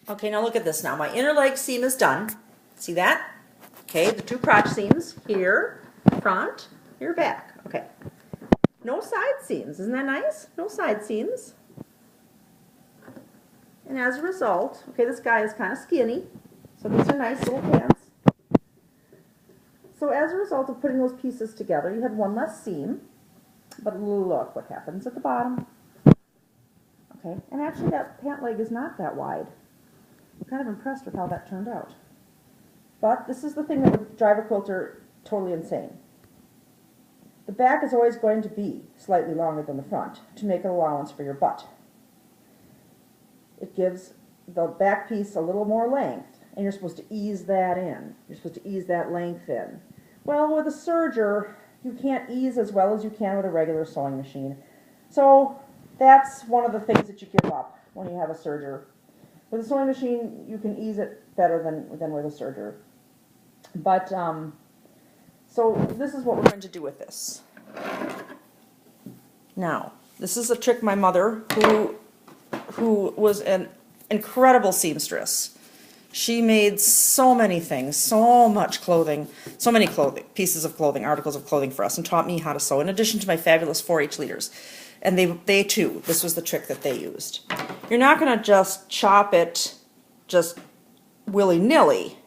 Okay, now look at this now. My inner leg seam is done. See that? Okay, the two crotch seams here, front, here back. Okay. No side seams. Isn't that nice? No side seams. And as a result, okay, this guy is kind of skinny, so these are nice little pants. So as a result of putting those pieces together, you had one less seam, but look what happens at the bottom. Okay, and actually that pant leg is not that wide. I'm kind of impressed with how that turned out. But this is the thing that would drive a quilter totally insane. The back is always going to be slightly longer than the front to make an allowance for your butt. It gives the back piece a little more length, and you're supposed to ease that in. You're supposed to ease that length in. Well, with a serger, you can't ease as well as you can with a regular sewing machine. So that's one of the things that you give up when you have a serger. With a sewing machine, you can ease it better than with a serger. But, so this is what we're going to do with this. Now, this is a trick my mother, who was an incredible seamstress. She made so many things, so much clothing, so many pieces of clothing, articles of clothing for us, and taught me how to sew, in addition to my fabulous 4-H leaders. And they too, this was the trick that they used. You're not going to just chop it just willy-nilly,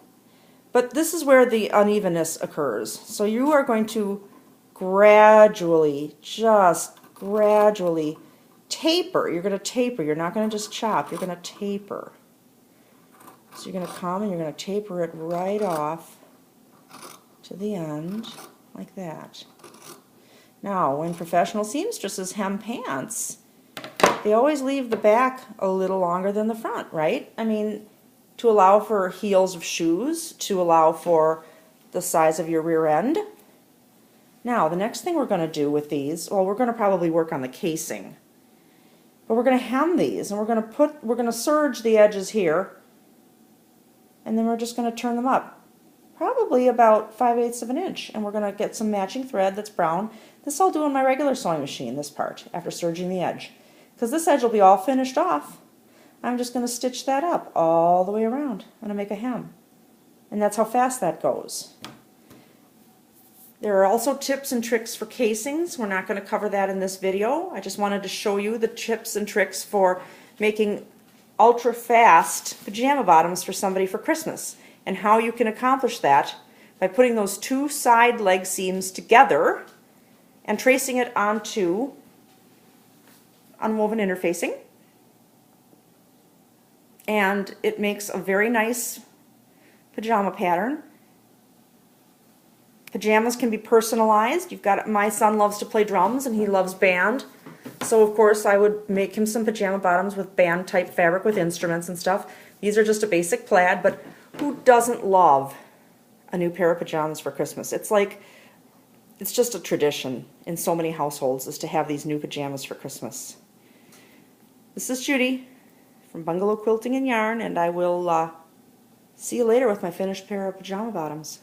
but this is where the unevenness occurs. So you are going to gradually, just gradually taper. You're going to taper. You're not going to just chop. You're going to taper. So you're going to come and you're going to taper it right off to the end, like that. Now, when professional seamstresses hem pants, they always leave the back a little longer than the front, right? I mean, to allow for heels of shoes, to allow for the size of your rear end. Now, the next thing we're going to do with these, well, we're going to probably work on the casing. But we're going to hem these, and we're going to serge the edges here, and then we're just going to turn them up, probably about 5/8 of an inch, and we're going to get some matching thread that's brown. This I'll do on my regular sewing machine, this part, after serging the edge, because this edge will be all finished off. I'm just going to stitch that up all the way around. I'm going to make a hem, and that's how fast that goes. There are also tips and tricks for casings. We're not going to cover that in this video. I just wanted to show you the tips and tricks for making ultra fast pajama bottoms for somebody for Christmas, and how you can accomplish that by putting those two side leg seams together and tracing it onto unwoven interfacing, and it makes a very nice pajama pattern. Pajamas can be personalized. You've got, my son loves to play drums and he loves band. So of course I would make him some pajama bottoms with band type fabric with instruments and stuff. These are just a basic plaid, but who doesn't love a new pair of pajamas for Christmas? It's like, it's just a tradition in so many households is to have these new pajamas for Christmas. This is Judy from Bungalow Quilting and Yarn, and I will see you later with my finished pair of pajama bottoms.